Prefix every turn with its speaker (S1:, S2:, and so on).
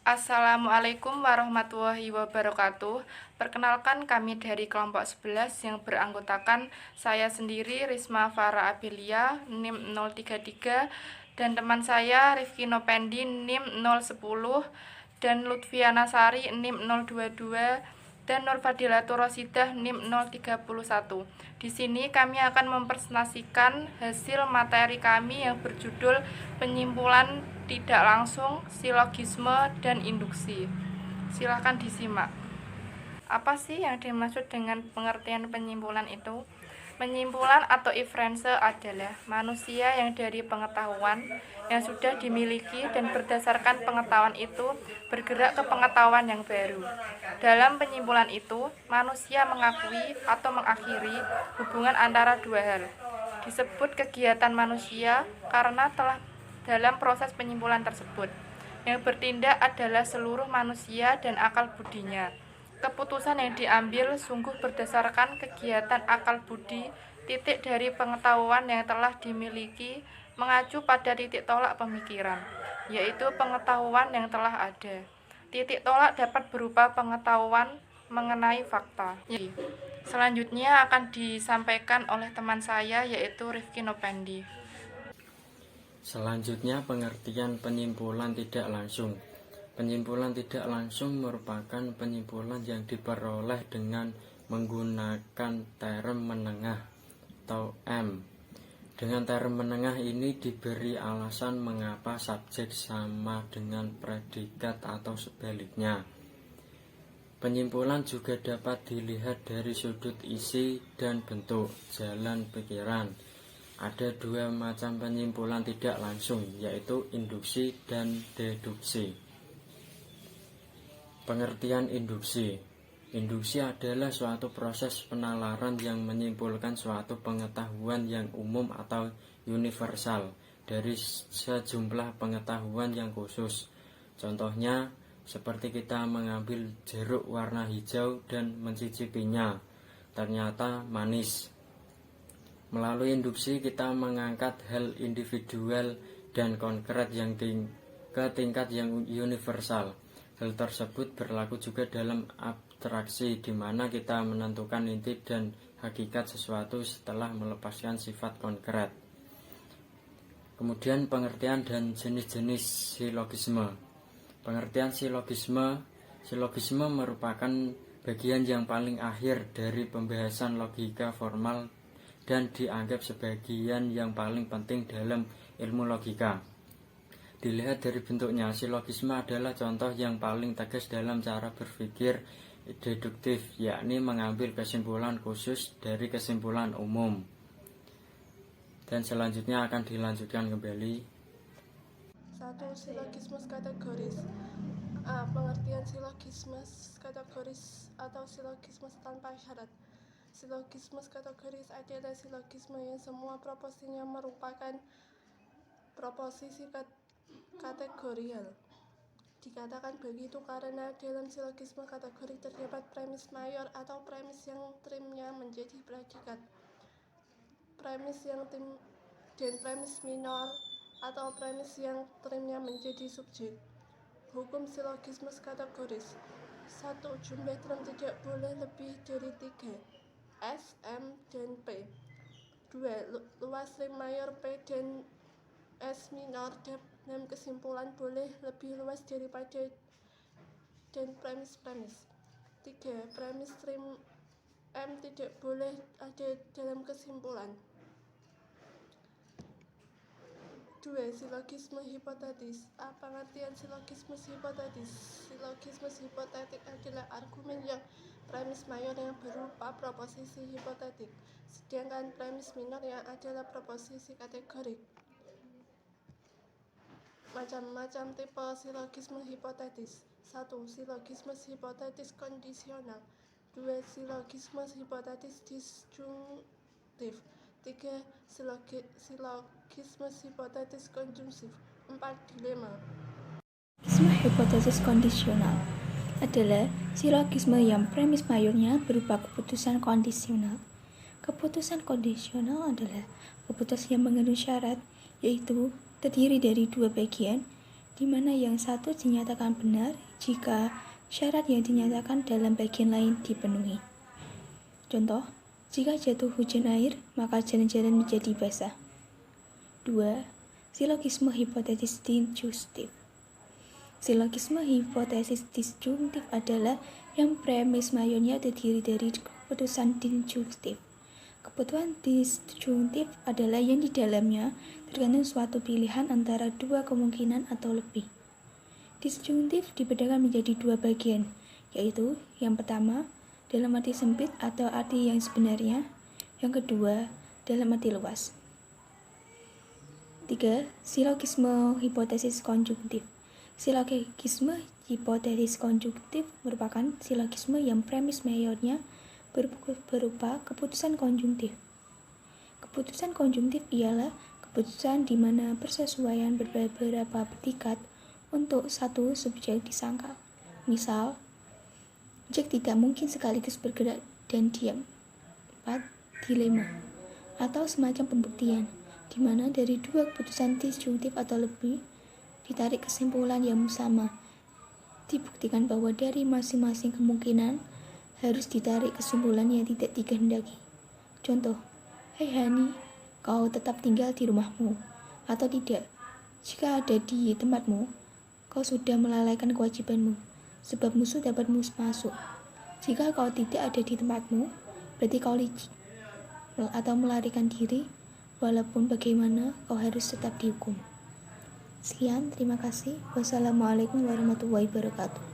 S1: Assalamualaikum warahmatullahi wabarakatuh. Perkenalkan, kami dari kelompok 11 yang beranggotakan saya sendiri Risma Farah Abelia NIM 033 dan teman saya Rifki Nopendi NIM 010 dan Lutfiana Sari NIM 022 dan Nurfadilatur Rosidah NIM 031. Di sini kami akan mempresentasikan hasil materi kami yang berjudul penyimpulan tidak langsung, silogisme, dan induksi. Silakan disimak. Apa sih yang dimaksud dengan pengertian penyimpulan itu? Penyimpulan atau inferensi adalah manusia yang dari pengetahuan yang sudah dimiliki dan berdasarkan pengetahuan itu bergerak ke pengetahuan yang baru. Dalam penyimpulan itu, manusia mengakui atau mengakhiri hubungan antara dua hal. Disebut kegiatan manusia karena telah dalam proses penyimpulan tersebut. Yang bertindak adalah seluruh manusia dan akal budinya. Keputusan yang diambil sungguh berdasarkan kegiatan akal budi, titik dari pengetahuan yang telah dimiliki, mengacu pada titik tolak pemikiran, yaitu pengetahuan yang telah ada. Titik tolak dapat berupa pengetahuan mengenai fakta. Selanjutnya akan disampaikan oleh teman saya, yaitu Rifki Nopendi.
S2: Selanjutnya, pengertian penyimpulan tidak langsung. Penyimpulan tidak langsung merupakan penyimpulan yang diperoleh dengan menggunakan term menengah atau M. Dengan term menengah ini diberi alasan mengapa subjek sama dengan predikat atau sebaliknya. Penyimpulan juga dapat dilihat dari sudut isi dan bentuk jalan pikiran. Ada dua macam penyimpulan tidak langsung, yaitu induksi dan deduksi. Pengertian induksi. Induksi adalah suatu proses penalaran yang menyimpulkan suatu pengetahuan yang umum atau universal dari sejumlah pengetahuan yang khusus. Contohnya, seperti kita mengambil jeruk warna hijau dan mencicipinya, ternyata manis. Melalui induksi kita mengangkat hal individual dan konkret yang ke tingkat yang universal. Hal tersebut berlaku juga dalam abstraksi, di mana kita menentukan inti dan hakikat sesuatu setelah melepaskan sifat konkret. Kemudian pengertian dan jenis-jenis silogisme. Pengertian silogisme merupakan bagian yang paling akhir dari pembahasan logika formal dan dianggap sebagian yang paling penting dalam ilmu logika. Dilihat dari bentuknya, silogisme adalah contoh yang paling tegas dalam cara berpikir deduktif, yakni mengambil kesimpulan khusus dari kesimpulan umum. Dan selanjutnya akan dilanjutkan kembali.
S3: 1. Silogisme kategoris. A. Pengertian silogisme kategoris atau silogisme tanpa syarat. Silogisme kategoris adalah silogisme yang semua proposinya merupakan proposisi kategorial. Dikatakan begitu karena dalam silogisme kategori terdapat premis mayor atau premis yang trimnya menjadi predikat, premis yang dan premis minor atau premis yang trimnya menjadi subjek. Hukum silogisme kategoris. 1. Jumlah trim tidak boleh lebih dari 3, S, M, dan P. 2. Luas trim mayor P dan S minor dalam kesimpulan boleh lebih luas daripada dan premis-premis. 3. Premis trim M tidak boleh ada dalam kesimpulan. 2. Silogisme hipotetis. A. Pengertian silogisme hipotetis. Silogisme hipotetik adalah argumen yang premis mayor yang berupa proposisi hipotetik, sedangkan premis minor yang adalah proposisi kategorik. Macam-macam tipe silogisme hipotetis. 1. Silogisme hipotetis kondisional. 2. Silogisme hipotetis disjungtif. 3. Silogisme hipotetis konjungsif. 4. Dilema.
S4: Silogisme hipotesis kondisional adalah silogisme yang premis mayornya berupa keputusan kondisional. Keputusan kondisional adalah keputusan yang mengandung syarat, yaitu terdiri dari dua bagian, di mana yang satu dinyatakan benar jika syarat yang dinyatakan dalam bagian lain dipenuhi. Contoh, jika jatuh hujan air, maka jalan-jalan menjadi basah. 2. Silogisme hipotesis disjuntif. Silogisme hipotesis disjuntif adalah yang premis mayornya terdiri dari keputusan disjuntif. Keputusan disjuntif adalah yang di dalamnya terkandung suatu pilihan antara dua kemungkinan atau lebih. Disjuntif dibedakan menjadi dua bagian, yaitu yang pertama dalam arti sempit atau arti yang sebenarnya, yang kedua dalam arti luas. 3. Silogisme hipotesis konjungtif. Silogisme hipotesis konjungtif merupakan silogisme yang premis mayornya berupa keputusan konjungtif. Keputusan konjungtif ialah keputusan di mana persesuaian beberapa predikat untuk satu subjek disangkal. Misal, Jack tidak mungkin sekaligus bergerak dan diam. 4. Dilema atau semacam pembuktian, di mana dari dua keputusan disjuntif atau lebih ditarik kesimpulan yang sama. Dibuktikan bahwa dari masing-masing kemungkinan harus ditarik kesimpulan yang tidak dikehendaki. Contoh, "Hai Hani, kau tetap tinggal di rumahmu," atau tidak. Jika ada di tempatmu, kau sudah melalaikan kewajibanmu, sebab musuh dapat masuk. Jika kau tidak ada di tempatmu, berarti kau licik atau melarikan diri, walaupun bagaimana kau harus tetap dihukum. Sekian, terima kasih. Wassalamualaikum warahmatullahi wabarakatuh.